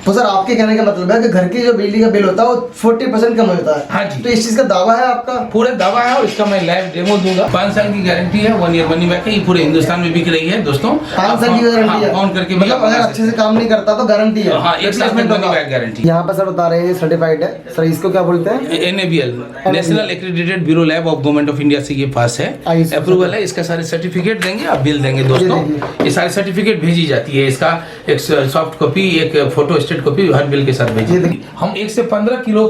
तो सर आपके कहने का मतलब है कि घर की जो बिजली का बिल होता है वो 40% कम होता है। हाँ जी। तो इस चीज का दावा है आपका? पूरे दावा है और इसका मैं लाइव डेमो दूंगा। 5 साल की गारंटी है, 1 ईयर मनी बैक है। ये पूरे हिंदुस्तान में बिक रही है दोस्तों। 5 साल की गारंटी है? फोन करके मतलब अगर अच्छे से काम नहीं करता तो गारंटी है? हाँ, 1 साल मनी बैक गारंटी। यहाँ पर सर बता रहे हैं सर्टिफाइड है सर, इसको क्या बोलते हैं? NABL, national accredited bureau lab of government of India से ये पास है, अप्रूवल है। इसका सारे सर्टिफिकेट देंगे, आप बिल देंगे दोस्तों। ये सारे सर्टिफिकेट भेजी जाती है। इसका एक सॉफ्ट कॉपी, एक फोटो स्टेट कॉपी हर बिल के साथ भेजी। हम 1 से 15 किलो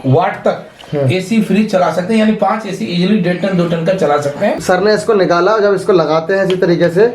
वाट तक AC फ्रिज चला सकते हैं, यानी 5 AC इजीली 1.5 टन 2 टन का चला सकते हैं। सर ने इसको निकाला, जब इसको लगाते हैं इसी तरीके से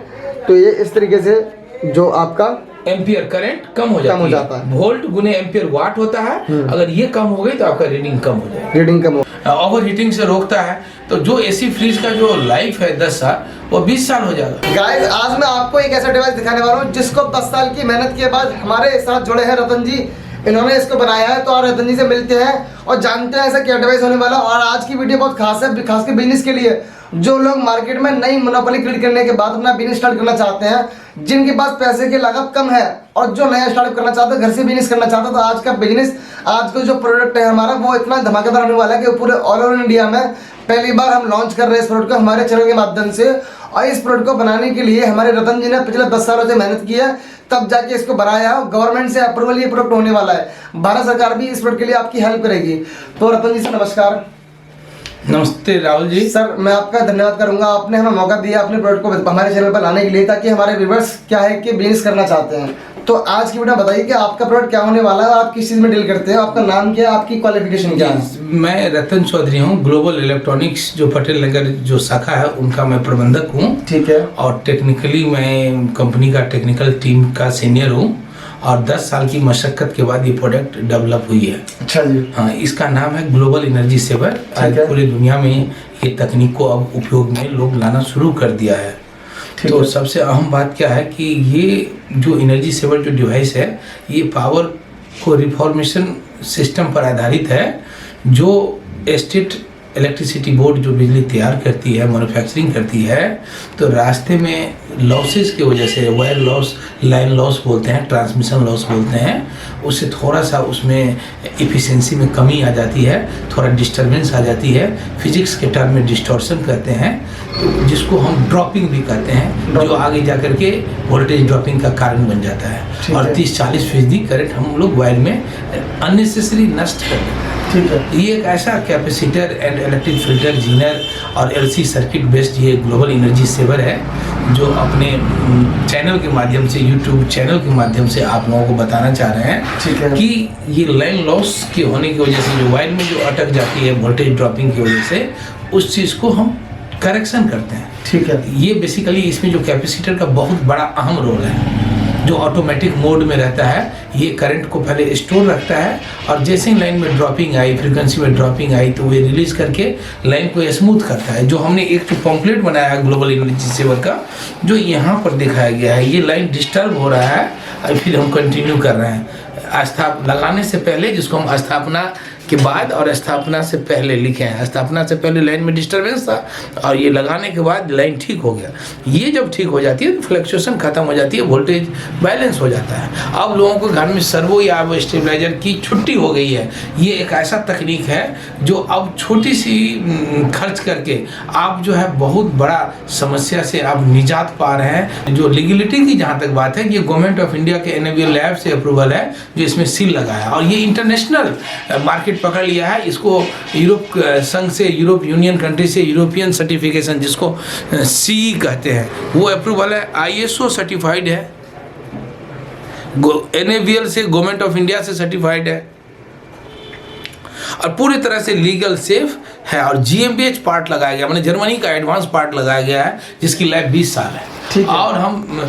तो ये इस तरीके से जो आपका एम्पियर करंट कम हो जाता है। वोल्ट गुने एम्पियर वाट होता है। अगर ये कम हो गई तो आपका रीडिंग कम हो जाएगा। रीडिंग कम हो, ओवर हीटिंग से रोकता है। तो जो AC फ्रिज का जो लाइफ है 10 साल, वो 20 साल हो जाएगा। गाइस आज मैं आपको एक ऐसा डिवाइस दिखाने वाला हूँ जिसको 10 साल की मेहनत के बाद हमारे साथ जुड़े हैं रतन जी, इन्होंने इसको बनाया है। तो रतन जी से मिलते हैं और जानते हैं ऐसा क्या डिवाइस होने वाला। और आज की वीडियो बहुत खास है, खास के बिजनेस के लिए। जो लोग मार्केट में नई मोनोपोली क्रिएट करने के बाद अपना बिजनेस स्टार्ट करना चाहते हैं, जिनके पास पैसे की लागत कम है और जो नया स्टार्ट करना चाहते हैं, घर से बिजनेस करना चाहते हैं, तो आज का बिजनेस, आज का जो प्रोडक्ट है हमारा वो इतना धमाकेदार होने वाला है कि पूरे ऑल ओवर इंडिया में पहली बार हम लॉन्च कर रहे हैं इस प्रोडक्ट को हमारे चैनल के माध्यम से। और इस प्रोडक्ट को बनाने के लिए हमारे रतन जी ने पिछले 10 सालों से मेहनत की है, तब जाके इसको बनाया। गवर्नमेंट से अप्रूवल ये प्रोडक्ट होने वाला है। भारत सरकार भी इस प्रोडक्ट के लिए आपकी हेल्प करेगी। तो रतन जी से नमस्कार। नमस्ते राहुल जी। सर मैं आपका धन्यवाद करूंगा, आपने हमें मौका दिया अपने प्रोडक्ट को हमारे चैनल पर लाने के लिए, ताकि हमारे व्यूअर्स क्या है कि बिजनेस करना चाहते हैं। तो आज की वीडियो बताइए कि आपका प्रोडक्ट क्या होने वाला है, आप किस चीज में डील करते हैं, आपका नाम क्या है, आपकी क्वालिफिकेशन क्या है? मैं रतन चौधरी हूँ। ग्लोबल इलेक्ट्रॉनिक्स जो पटेल नगर जो शाखा है उनका मैं प्रबंधक हूँ। ठीक है। और टेक्निकली मैं कंपनी का टेक्निकल टीम का सीनियर हूँ। और 10 साल की मशक्कत के बाद ये प्रोडक्ट डेवलप हुई है। अच्छा जी। हाँ, इसका नाम है ग्लोबल एनर्जी सेवर। आज पूरी दुनिया में ये तकनीक को अब उपयोग में लोग लाना शुरू कर दिया है। तो सबसे अहम बात क्या है कि ये जो एनर्जी सेवर जो डिवाइस है, ये पावर को रिफॉर्मेशन सिस्टम पर आधारित है। जो स्टेट इलेक्ट्रिसिटी बोर्ड जो बिजली तैयार करती है, मैन्युफैक्चरिंग करती है, तो रास्ते में लॉसेस की वजह से, वायर लॉस, लाइन लॉस बोलते हैं, ट्रांसमिशन लॉस बोलते हैं, उससे थोड़ा सा उसमें इफ़िशियंसी में कमी आ जाती है, थोड़ा डिस्टर्बेंस आ जाती है। फिजिक्स के टर्म में डिस्टॉर्शन कहते हैं, जिसको हम ड्रॉपिंग भी कहते हैं, जो आगे जा कर के वोल्टेज ड्रॉपिंग का कारण बन जाता है। और 30-40% करंट हम लोग वायर में अननेसेसरी नष्ट कर देते हैं। ठीक है। ये एक ऐसा capacitor and electric filter Zener और LC सर्किट बेस्ड ये ग्लोबल एनर्जी सेवर है, जो अपने चैनल के माध्यम से, यूट्यूब चैनल के माध्यम से आप लोगों को बताना चाह रहे हैं कि ये लाइन लॉस के होने की वजह से जो वायर में जो अटक जाती है वोल्टेज ड्रॉपिंग की वजह से, उस चीज़ को हम करेक्शन करते हैं। ठीक है। ये बेसिकली इसमें जो कैपेसिटर का बहुत बड़ा अहम रोल है, जो ऑटोमेटिक मोड में रहता है। ये करंट को पहले स्टोर रखता है और जैसे ही लाइन में ड्रॉपिंग आई, फ्रीक्वेंसी में ड्रॉपिंग आई, तो ये रिलीज करके लाइन को स्मूथ करता है। जो हमने एक तो पॉम्पलेट बनाया है ग्लोबल एनर्जी सेवर का, जो यहाँ पर दिखाया गया है, ये लाइन डिस्टर्ब हो रहा है और फिर हम कंटिन्यू कर रहे हैं। लगाने से पहले, जिसको हम स्थापना के बाद और स्थापना से पहले लिखे हैं। स्थापना से पहले लाइन में डिस्टर्बेंस था और ये लगाने के बाद लाइन ठीक हो गया। ये जब ठीक हो जाती है तो फ्लक्चुएशन खत्म हो जाती है, वोल्टेज बैलेंस हो जाता है। अब लोगों को घर में सर्वो या स्टेबलाइजर की छुट्टी हो गई है। ये एक ऐसा तकनीक है जो अब छोटी सी खर्च करके आप जो है बहुत बड़ा समस्या से आप निजात पा रहे हैं। जो लीगलिटी की जहाँ तक बात है, ये गवर्नमेंट ऑफ इंडिया के NABL लैब से अप्रूवल है, जो इसमें सील लगाया और ये इंटरनेशनल मार्केट पकड़ लिया है। इसको यूरोप संघ से, यूरोप यूनियन कंट्री से यूरोपियन सर्टिफिकेशन, जिसको CE कहते हैं, वो अप्रूवल है। ISO सर्टिफाइड है, NABL से, गवर्नमेंट ऑफ इंडिया से सर्टिफाइड है और पूरी तरह से लीगल सेफ है। और GmbH पार्ट लगाया गया, मैंने जर्मनी का एडवांस पार्ट लगाया गया है, जिसकी लाइफ 20 साल है। और हम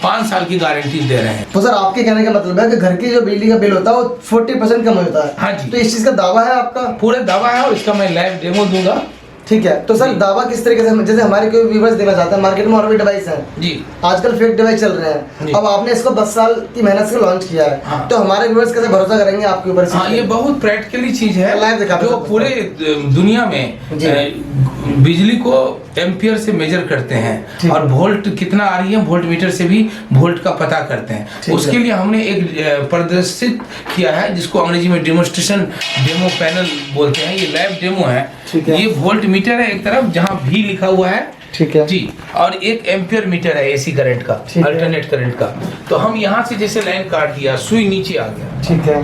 5 साल की गारंटी दे रहे हैं। तो सर आपके कहने का मतलब है कि घर की जो बिजली का बिल होता है वो 40% कम होता है? हाँ जी। तो इस चीज का दावा है आपका? पूरे दावा है और इसका मैं लाइव डेमो दूंगा। ठीक है। तो सर दावा किस तरीके से, जैसे हमारे कोई व्यूअर्स देना चाहते हैं, मार्केट में और भी डिवाइस है जी, आजकल फेक डिवाइस चल रहे हैं, अब आपने इसको 10 साल की मेहनत से लॉन्च किया है। हाँ। तो हमारे व्यूअर्स कैसे भरोसा करेंगे आपके ऊपर? हाँ, ये बहुत प्रैक्टिकली चीज है लाइव दिखा जो पूरे दुनिया में बिजली को एम्पियर से मेजर करते ठीक हैं और वोल्ट कितना आ रही है वोल्ट मीटर से भी वोल्ट का पता करते हैं। उसके लिए हमने एक प्रदर्शित किया है जिसको अंग्रेजी में डेमोस्ट्रेशन डेमो पैनल बोलते हैं। ये लैब डेमो है। ये वोल्ट मीटर है एक तरफ जहाँ भी लिखा हुआ है, ठीक है जी, और एक एम्पियर मीटर है एसी करंट का, अल्टरनेट करंट का। तो हम यहाँ से जैसे लाइन काट दिया, सुई नीचे आ गया, ठीक है।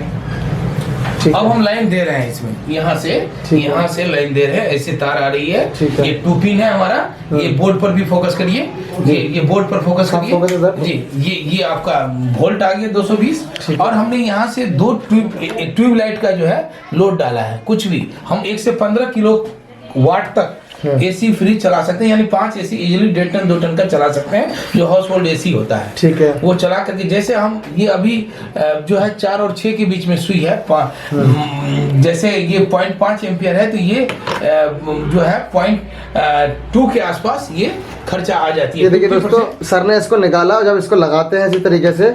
अब हम लाइन दे रहे हैं इसमें, यहाँ से लाइन दे रहे हैं, ऐसे तार आ रही है। ये 2 पिन है हमारा। ये बोर्ड पर भी फोकस करिए, ये बोर्ड पर फोकस करिए जी। ये आपका वोल्ट आ गया 220। और हमने यहाँ से 2 ट्यूब लाइट का जो है लोड डाला है। कुछ भी हम 1 से 15 किलो वाट तक एसी फ्री चला सकते हैं, यानी 5 एसी इजीली 1.5 टन 2 टन का चला सकते हैं, जो हाउस होल्ड एसी होता है। ठीक है। वो चला करके जैसे हम ये अभी जो है 4 और 6 के बीच में सुई है, जैसे ये 0.5 एम्पियर है, तो ये जो है 0.2 के आसपास ये खर्चा आ जाती है। ये देखिए दोस्तों, सर ने इसको निकाला और जब इसको लगाते हैं इसी तरीके से,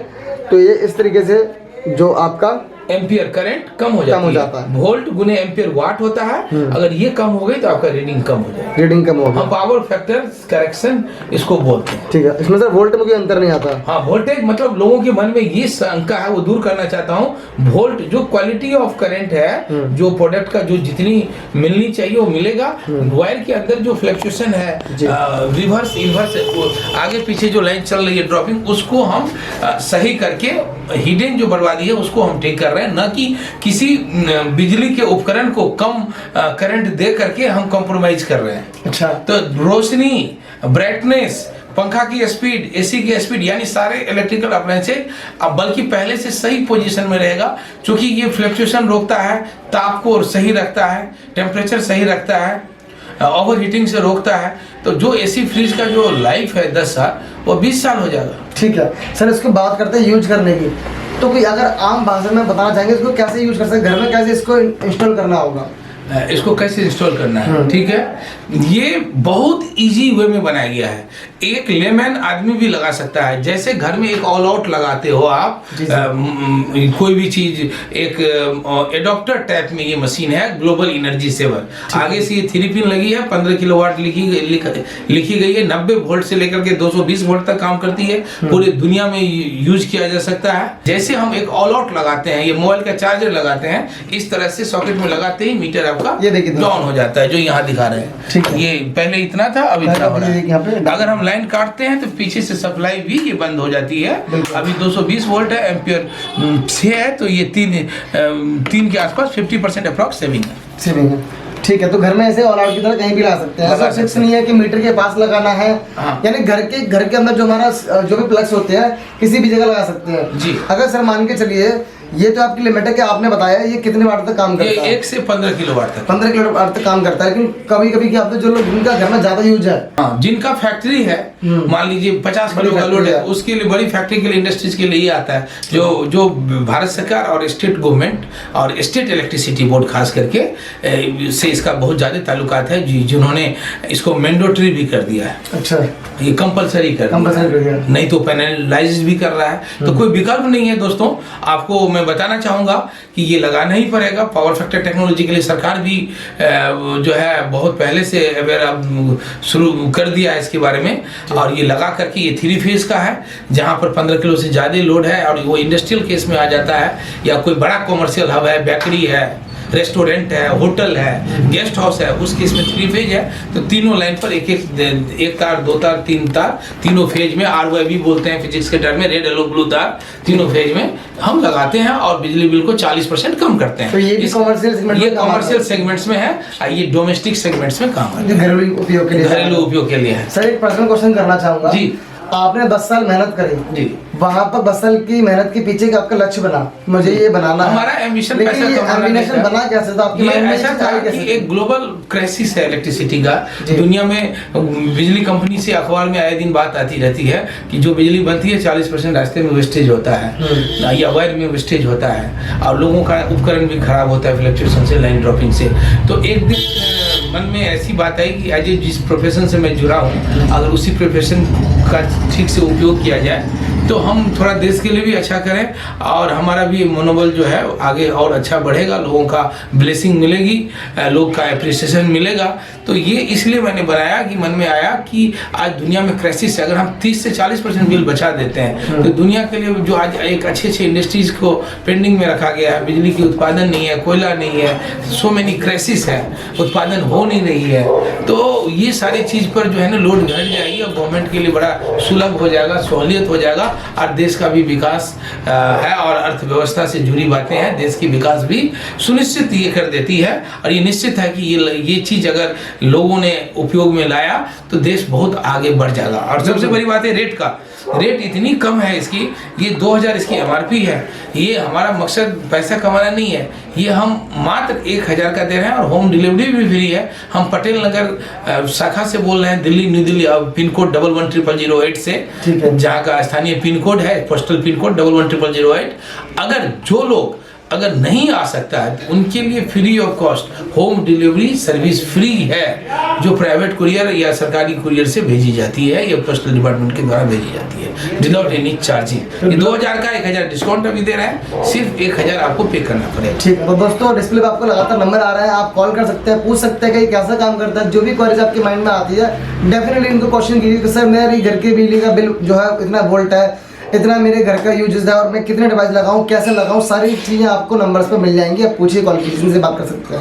तो ये इस तरीके से जो आपका एम्पियर करंट कम हो जाता है। वोल्ट गुने एम्पियर वाट होता है। अगर ये कम हो गई तो आपका रीडिंग कम हो जाएगा। रीडिंग कम होगा। हम पावर फैक्टर करेक्शन इसको बोलते हैं। ठीक है। इसमें सर वोल्ट में कोई अंतर नहीं आता। हाँ, वोल्टेज मतलब लोगों के मन में ये शंका है, वो दूर करना चाहता हूँ। वोल्ट जो क्वालिटी ऑफ करंट है, जो प्रोडक्ट का जो जितनी मिलनी चाहिए वो मिलेगा। वायर के अंदर जो फ्लक्चुएशन है, रिवर्स इनवर्स आगे पीछे जो लाइन चल रही है ड्रॉपिंग, उसको हम सही करके हिडन जो बर्बादी है उसको हम ठीक कर रहे हैं, न कि किसी बिजली के उपकरण को कम करंट दे करके हम कॉम्प्रोमाइज कर रहे हैं। अच्छा। तो रोशनी, ब्राइटनेस, पंखा की स्पीड, एसी की स्पीड, यानी सारे इलेक्ट्रिकल अप्लायंसेज अब बल्कि पहले से सही पोजीशन में रहेगा, क्योंकि ये फ्लक्चुएशन रोकता है, ताप को सही रखता है, टेम्परेचर सही रखता है, ओवर हीटिंग से रोकता है। तो जो एसी फ्रिज का जो लाइफ है 10 साल, वो 20 साल हो जाएगा। ठीक है सर, इसको बात करते हैं यूज करने की। तो कोई अगर आम भाषा में बताना चाहेंगे इसको कैसे यूज कर सकते हैं, घर में कैसे इसको इंस्टॉल करना होगा? इसको कैसे इंस्टॉल करना है, ठीक है। ये बहुत इजी वे में बनाया गया है, एक लेमैन आदमी भी लगा सकता है। जैसे घर में एक ऑल आउट लगाते हो आप, कोई भी चीज, एक एडॉप्टर टाइप में ये मशीन है, ग्लोबल एनर्जी सेवर। आगे से ये 3 पिन लगी है, 15 किलोवाट लिखी गई है, 90 वोल्ट से लेकर के 220 वोल्ट तक काम करती है। पूरी दुनिया में यूज किया जा सकता है। जैसे हम एक ऑल आउट लगाते हैं, ये मोबाइल का चार्जर लगाते हैं, इस तरह से सॉकेट में लगाते ही मीटर ये देखिए डाउन हो जाता है, जो यहाँ दिखा रहे हैं। ये पहले इतना था, अब इतना हो रहा है। अगर हम लाइन काटते हैं तो पीछे से सप्लाई भी ये बंद हो जाती है। अभी 220 वोल्ट है, एम्पियर 6 है, तो ये 3 के आसपास 50% अप्रॉक्स सेविंग है। ठीक है। तो घर में ऐसे ऑल आउट की तरह कहीं भी ला सकते हैं, ऐसा फिक्स नहीं है कि मीटर के पास लगाना है। यानी घर के अंदर जो हमारा जो भी प्लग्स होते हैं किसी भी जगह लगा सकते हैं जी। अगर सर मान के चलिए ये तो आपकी लिमिट है कि आपने बताया ये कितने वाट तक काम करता है? 1 से 15 किलोवाट तक। 15 किलोवाट तक काम करता है। लेकिन कभी कभी क्या होता है, जो लोग जिनका घर में ज्यादा यूज है, जिनका फैक्ट्री है, मान लीजिए 50 किलो का लोड है, उसके लिए बड़ी फैक्ट्री के लिए, इंडस्ट्रीज के लिए ये आता है, जो भारत सरकार और स्टेट गवर्नमेंट और स्टेट इलेक्ट्रिसिटी बोर्ड खास करके से इसका बहुत ज्यादा ताल्लुकात है, जिन्होंने इसको मैंडेटरी भी कर दिया है। अच्छा। ये कंपलसरी कर दिया, नहीं तो पेनलाइज भी कर रहा है। तो कोई विकल्प नहीं है दोस्तों। आपको मैं बताना चाहूँगा कि ये लगाना ही पड़ेगा। पावर फैक्टर टेक्नोलॉजी के लिए सरकार भी जो है बहुत पहले से अवेयर अब शुरू कर दिया है इसके बारे में। और ये लगा करके, ये 3 फेज का है, जहाँ पर 15 किलो से ज़्यादा लोड है और वो इंडस्ट्रियल केस में आ जाता है, या कोई बड़ा कॉमर्शियल हब है, बेकरी है, रेस्टोरेंट है, होटल है, गेस्ट हाउस है, उस केस में 3 फेज है। तो तीनों लाइन पर एक तार, 2 तार, 3 तार, तीनों फेज में, RYB बोलते हैं फिजिक्स के टर्म में, रेड येलो ब्लू तार, तीनों फेज में हम लगाते हैं और बिजली बिल को 40% कम करते हैं। तो ये कॉमर्शियल सेगमेंट्स में है, ये डोमेस्टिक सेगमेंट्स में काम करते हैं, घरेलू उपयोग के लिए है। सर एक पर्सनल क्वेश्चन करना चाहूंगा जी। आपने 10 साल मेहनत करी जी, वहाँ पर 10 साल की मेहनत के पीछे का आपका लक्ष्य बना, मुझे ये बनाना है, हमारा एम्बिशन बना कैसे था आपके माइंड में? ऐसा था कि एक ग्लोबल क्राइसिस है इलेक्ट्रिसिटी का दुनिया में। बिजली कंपनी से अखबार में आए दिन बात आती रहती है कि जो बिजली बनती है 40% रास्ते में वेस्टेज होता है, या वायर में वेस्टेज होता है, और लोगों का उपकरण भी खराब होता है फ्लक्चुएशन से, लाइन ड्रॉपिंग से। तो एक दिन मन में ऐसी बात आई कि आज जिस प्रोफेशन से मैं जुड़ा हूँ, अगर उसी प्रोफेशन का ठीक से उपयोग किया जाए तो हम थोड़ा देश के लिए भी अच्छा करें, और हमारा भी मनोबल जो है आगे और अच्छा बढ़ेगा, लोगों का ब्लेसिंग मिलेगी, लोग का एप्रिसिएशन मिलेगा। तो ये इसलिए मैंने बनाया कि मन में आया कि आज दुनिया में क्राइसिस है, अगर हम 30 से 40% बिल बचा देते हैं तो दुनिया के लिए जो आज एक अच्छे इंडस्ट्रीज को पेंडिंग में रखा गया है, बिजली की उत्पादन नहीं है, कोयला नहीं है, सो मेनी क्राइसिस है, उत्पादन हो नहीं रही है, तो ये सारी चीज़ पर जो है ना लोड घट जाएगी और गवर्नमेंट के लिए बड़ा सुलभ हो जाएगा, सहूलियत हो जाएगा और देश का भी विकास है और अर्थव्यवस्था से जुड़ी बातें हैं, देश की विकास भी सुनिश्चित ये कर देती है। और ये निश्चित है कि ये चीज़ अगर लोगों ने उपयोग में लाया तो देश बहुत आगे बढ़ जाएगा। और सबसे बड़ी बात है रेट इतनी कम है इसकी, ये 2000 इसकी MRP है। ये हमारा मकसद पैसा कमाना नहीं है, ये हम मात्र 1000 का दे रहे हैं और होम डिलीवरी भी फ्री है। हम पटेल नगर शाखा से बोल रहे हैं, Delhi new Delhi, pin code 110008 से, जहाँ का स्थानीय पिन कोड है, पोस्टल पिन कोड 110008। अगर जो लोग अगर नहीं आ सकता है तो उनके लिए free of cost home delivery service free है, जो प्राइवेट कुरियर या सरकारी कुरियर से भेजी जाती है या पोस्टल डिपार्टमेंट के द्वारा भेजी जाती है विदाउट एनी चार्जिंग। ये 2000 का 1000 डिस्काउंट अभी दे रहे हैं, सिर्फ 1000 आपको पे करना पड़ेगा। ठीक है, तो दोस्तों डिस्प्ले पे आपको लगातार नंबर आ रहा है, आप कॉल कर सकते हैं, पूछ सकते हैं कि कैसा काम करता है। जो भी क्वेरीज आपके माइंड में आती है डेफिनेटली इनको क्वेश्चन कीजिए कि सर मेरे घर के बिजली का बिल जो है इतना वोल्ट है, इतना मेरे घर का यूज है और मैं कितने डिवाइस लगाऊं, कैसे लगाऊं, सारी चीज़ें आपको नंबर्स पे मिल जाएंगी। आप पूछिए, कॉल कीजिए, इनसे बात कर सकते हैं।